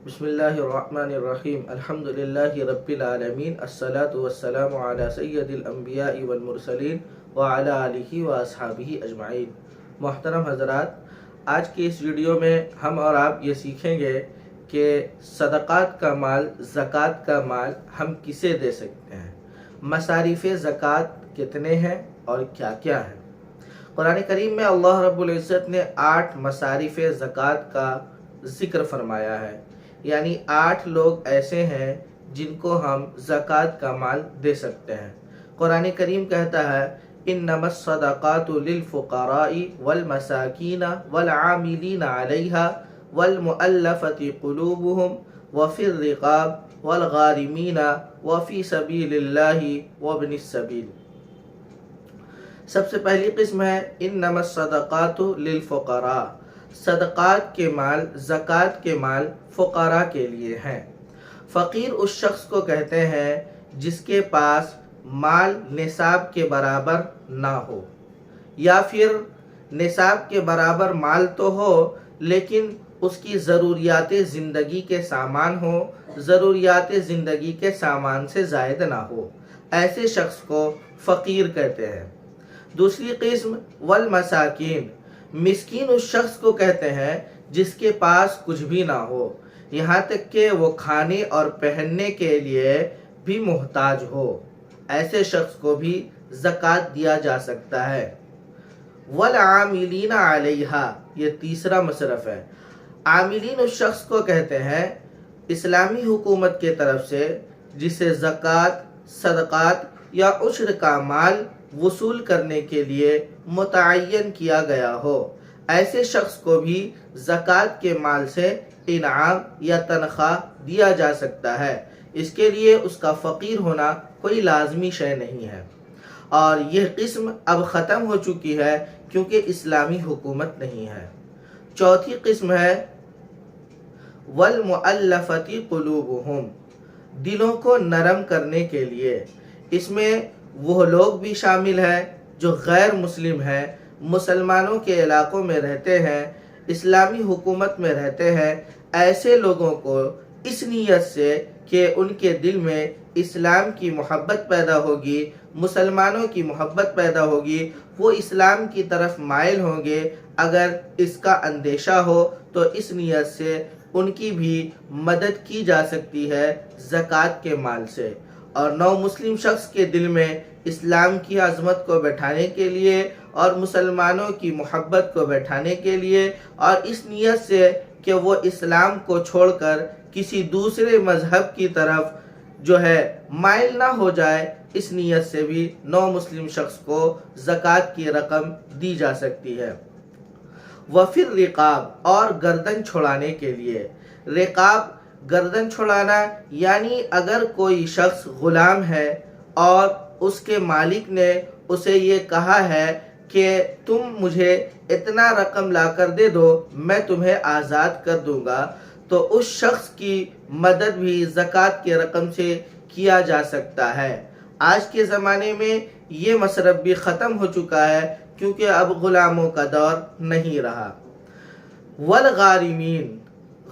بسم اللہ الرحمن الرحیم الحمد للہ رب العالمین الصلاة والسلام علی سید الانبیاء والمرسلین وعلی آلہ واصحابہ اجمعین۔ محترم حضرات، آج کی اس ویڈیو میں ہم اور آپ یہ سیکھیں گے کہ صدقات کا مال، زکوٰۃ کا مال ہم کسے دے سکتے ہیں، مصارف زکوٰۃ کتنے ہیں اور کیا کیا ہیں۔ قرآن کریم میں اللہ رب العزت نے 8 مصارف زکوٰۃ کا ذکر فرمایا ہے، یعنی 8 لوگ ایسے ہیں جن کو ہم زکوٰۃ کا مال دے سکتے ہیں۔ قرآن کریم کہتا ہے انما الصدقات للفقراء والمساکین والعاملین علیہا والمؤلفۃ قلوبہم وفی الرقاب والغارمین وفی سبیل اللہ وابن السبیل۔ سب سے پہلی قسم ہے انما الصدقات للفقراء، صدقات کے مال، زکوٰۃ کے مال فقراء کے لیے ہیں۔ فقیر اس شخص کو کہتے ہیں جس کے پاس مال نصاب کے برابر نہ ہو، یا پھر نصاب کے برابر مال تو ہو لیکن اس کی ضروریات زندگی کے سامان ہو، ضروریات زندگی کے سامان سے زائد نہ ہو، ایسے شخص کو فقیر کہتے ہیں۔ دوسری قسم والمساکین، مسکین اس شخص کو کہتے ہیں جس کے پاس کچھ بھی نہ ہو، یہاں تک کہ وہ کھانے اور پہننے کے لیے بھی محتاج ہو، ایسے شخص کو بھی زکوٰۃ دیا جا سکتا ہے۔ والعاملین علیہا، یہ تیسرا مصرف ہے۔ عاملین اس شخص کو کہتے ہیں اسلامی حکومت کی طرف سے جسے زکوٰۃ، صدقات یا عشر کا مال وصول کرنے کے لیے متعین کیا گیا ہو، ایسے شخص کو بھی زکوٰۃ کے مال سے انعام یا تنخواہ دیا جا سکتا ہے، اس کے لیے اس کا فقیر ہونا کوئی لازمی شے نہیں ہے، اور یہ قسم اب ختم ہو چکی ہے کیونکہ اسلامی حکومت نہیں ہے۔ چوتھی قسم ہے والمؤلفۃ قلوبہم، دلوں کو نرم کرنے کے لیے۔ اس میں وہ لوگ بھی شامل ہیں جو غیر مسلم ہیں، مسلمانوں کے علاقوں میں رہتے ہیں، اسلامی حکومت میں رہتے ہیں، ایسے لوگوں کو اس نیت سے کہ ان کے دل میں اسلام کی محبت پیدا ہوگی، مسلمانوں کی محبت پیدا ہوگی، وہ اسلام کی طرف مائل ہوں گے، اگر اس کا اندیشہ ہو تو اس نیت سے ان کی بھی مدد کی جا سکتی ہے زکوٰۃ کے مال سے۔ اور نو مسلم شخص کے دل میں اسلام کی عظمت کو بٹھانے کے لیے اور مسلمانوں کی محبت کو بٹھانے کے لیے اور اس نیت سے کہ وہ اسلام کو چھوڑ کر کسی دوسرے مذہب کی طرف جو ہے مائل نہ ہو جائے، اس نیت سے بھی نو مسلم شخص کو زکوٰۃ کی رقم دی جا سکتی ہے۔ وفی الرقاب، اور گردن چھڑانے کے لیے۔ رقاب، گردن چھڑانا، یعنی اگر کوئی شخص غلام ہے اور اس کے مالک نے اسے یہ کہا ہے کہ تم مجھے اتنا رقم لا کر دے دو میں تمہیں آزاد کر دوں گا، تو اس شخص کی مدد بھی زکوٰۃ کی رقم سے کیا جا سکتا ہے۔ آج کے زمانے میں یہ مصرف بھی ختم ہو چکا ہے کیونکہ اب غلاموں کا دور نہیں رہا۔ والغارمین،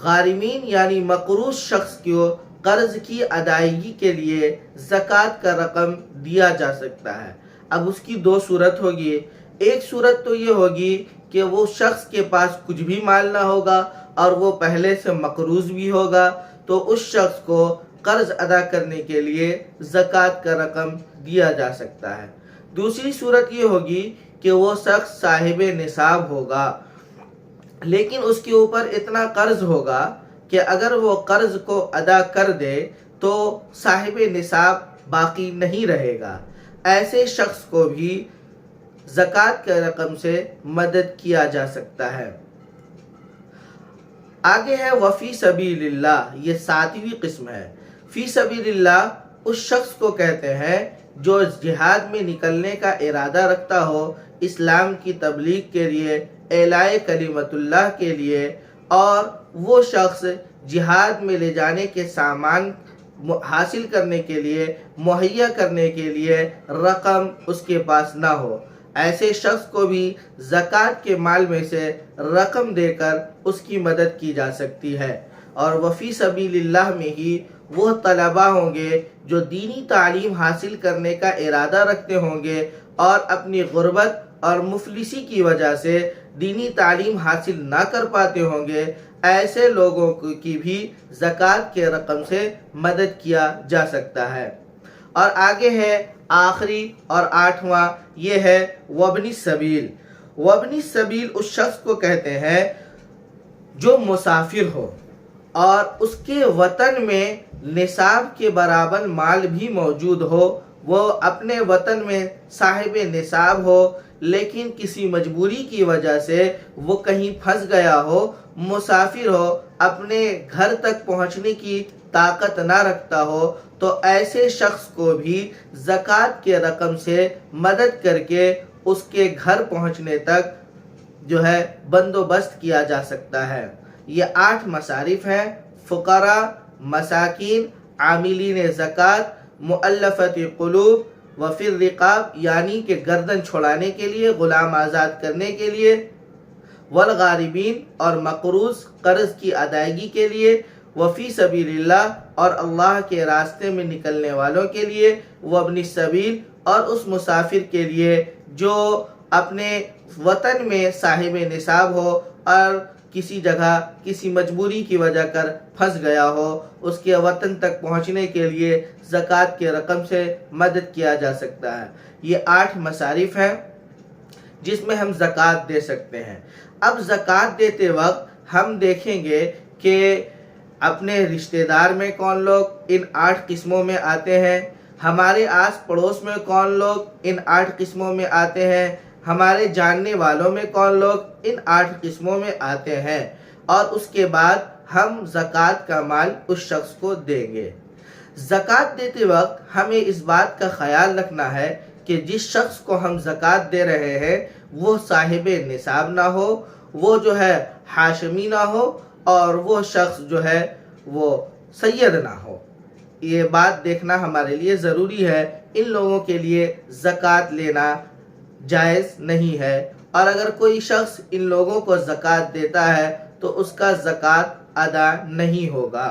غارمین یعنی مقروض شخص کو قرض کی ادائیگی کے لیے زکوٰۃ کا رقم دیا جا سکتا ہے۔ اب اس کی 2 صورت ہوگی۔ ایک صورت تو یہ ہوگی کہ وہ شخص کے پاس کچھ بھی مال نہ ہوگا اور وہ پہلے سے مقروض بھی ہوگا، تو اس شخص کو قرض ادا کرنے کے لیے زکوٰۃ کا رقم دیا جا سکتا ہے۔ دوسری صورت یہ ہوگی کہ وہ شخص صاحب نصاب ہوگا لیکن اس کے اوپر اتنا قرض ہوگا کہ اگر وہ قرض کو ادا کر دے تو صاحب نصاب باقی نہیں رہے گا، ایسے شخص کو بھی زکوٰۃ کے رقم سے مدد کیا جا سکتا ہے۔ آگے ہے وفی سبیل اللہ، یہ 7ویں قسم ہے۔ فی سبیل اللہ اس شخص کو کہتے ہیں جو جہاد میں نکلنے کا ارادہ رکھتا ہو، اسلام کی تبلیغ کے لیے، اعلاء کلمت اللہ کے لیے، اور وہ شخص جہاد میں لے جانے کے سامان حاصل کرنے کے لیے، مہیا کرنے کے لیے رقم اس کے پاس نہ ہو، ایسے شخص کو بھی زکوٰۃ کے مال میں سے رقم دے کر اس کی مدد کی جا سکتی ہے۔ اور وفی سبیل اللہ میں ہی وہ طلبہ ہوں گے جو دینی تعلیم حاصل کرنے کا ارادہ رکھتے ہوں گے اور اپنی غربت اور مفلسی کی وجہ سے دینی تعلیم حاصل نہ کر پاتے ہوں گے، ایسے لوگوں کی بھی زکوٰۃ کے رقم سے مدد کیا جا سکتا ہے۔ اور آگے ہے آخری اور 8واں، یہ ہے وابن السبیل۔ وابن السبیل اس شخص کو کہتے ہیں جو مسافر ہو اور اس کے وطن میں نصاب کے برابر مال بھی موجود ہو، وہ اپنے وطن میں صاحب نصاب ہو لیکن کسی مجبوری کی وجہ سے وہ کہیں پھنس گیا ہو، مسافر ہو، اپنے گھر تک پہنچنے کی طاقت نہ رکھتا ہو، تو ایسے شخص کو بھی زکوٰۃ کے رقم سے مدد کر کے اس کے گھر پہنچنے تک جو ہے بندوبست کیا جا سکتا ہے۔ یہ 8 مصارف ہیں: فقراء، مساکین، عاملین زکوٰۃ، مؤلفۃ قلوب، وفی الرقاب یعنی کہ گردن چھڑانے کے لیے، غلام آزاد کرنے کے لیے، والغاربین اور مقروض قرض کی ادائیگی کے لیے، وفی سبیل اللہ اور اللہ کے راستے میں نکلنے والوں کے لیے، وابن السبیل اور اس مسافر کے لیے جو اپنے وطن میں صاحب نصاب ہو اور کسی جگہ کسی مجبوری کی وجہ کر پھنس گیا ہو، اس کے وطن تک پہنچنے کے لیے زکوٰۃ کے رقم سے مدد کیا جا سکتا ہے۔ یہ 8 مصارف ہیں جس میں ہم زکوٰۃ دے سکتے ہیں۔ اب زکوٰۃ دیتے وقت ہم دیکھیں گے کہ اپنے رشتہ دار میں کون لوگ ان 8 قسموں میں آتے ہیں، ہمارے آس پڑوس میں کون لوگ ان 8 قسموں میں آتے ہیں، ہمارے جاننے والوں میں کون لوگ ان 8 قسموں میں آتے ہیں، اور اس کے بعد ہم زکوٰۃ کا مال اس شخص کو دیں گے۔ زکوٰۃ دیتے وقت ہمیں اس بات کا خیال رکھنا ہے کہ جس شخص کو ہم زکوٰۃ دے رہے ہیں وہ صاحب نصاب نہ ہو، وہ جو ہے ہاشمی نہ ہو، اور وہ شخص جو ہے وہ سید نہ ہو۔ یہ بات دیکھنا ہمارے لیے ضروری ہے۔ ان لوگوں کے لیے زکوٰۃ لینا جائز نہیں ہے، اور اگر کوئی شخص ان لوگوں کو زکوٰۃ دیتا ہے تو اس کا زکوٰۃ ادا نہیں ہوگا۔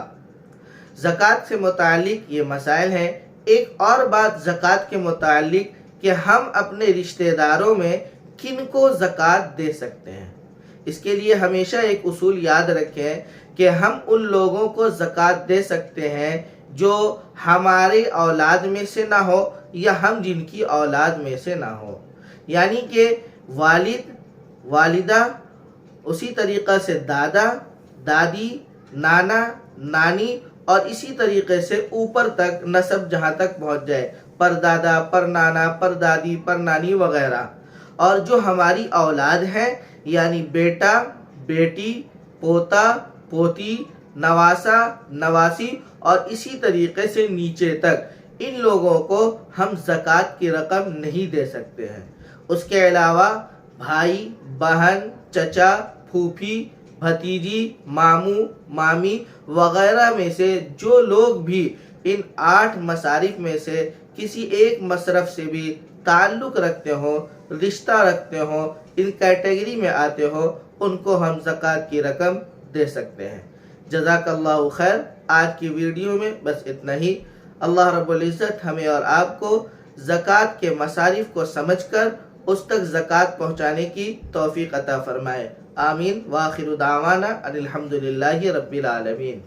زکوٰۃ سے متعلق یہ مسائل ہیں۔ ایک اور بات زکوٰۃ کے متعلق کہ ہم اپنے رشتہ داروں میں کن کو زکوٰۃ دے سکتے ہیں، اس کے لیے ہمیشہ ایک اصول یاد رکھیں کہ ہم ان لوگوں کو زکوٰۃ دے سکتے ہیں جو ہمارے اولاد میں سے نہ ہو یا ہم جن کی اولاد میں سے نہ ہو، یعنی کہ والد، والدہ، اسی طریقہ سے دادا، دادی، نانا، نانی، اور اسی طریقے سے اوپر تک نسب جہاں تک پہنچ جائے، پر دادا، پر نانا، پر دادی، پر نانی وغیرہ۔ اور جو ہماری اولاد ہیں یعنی بیٹا، بیٹی، پوتا، پوتی، نواسا، نواسی، اور اسی طریقے سے نیچے تک، ان لوگوں کو ہم زکوٰۃ کی رقم نہیں دے سکتے ہیں۔ اس کے علاوہ بھائی، بہن، چچا، پھوپھی، بھتیجی، ماموں، مامی وغیرہ میں سے جو لوگ بھی ان 8 مصارف میں سے کسی ایک مصرف سے بھی تعلق رکھتے ہوں، رشتہ رکھتے ہوں، ان کیٹیگری میں آتے ہو، ان کو ہم زکوٰۃ کی رقم دے سکتے ہیں۔ جزاک اللہ خیر۔ آج کی ویڈیو میں بس اتنا ہی۔ اللہ رب العزت ہمیں اور آپ کو زکوٰۃ کے مصارف کو سمجھ کر اس تک زکوٰۃ پہنچانے کی توفیق عطا فرمائے۔ آمین۔ وآخر دعوانا ان الحمد للہ رب العالمین۔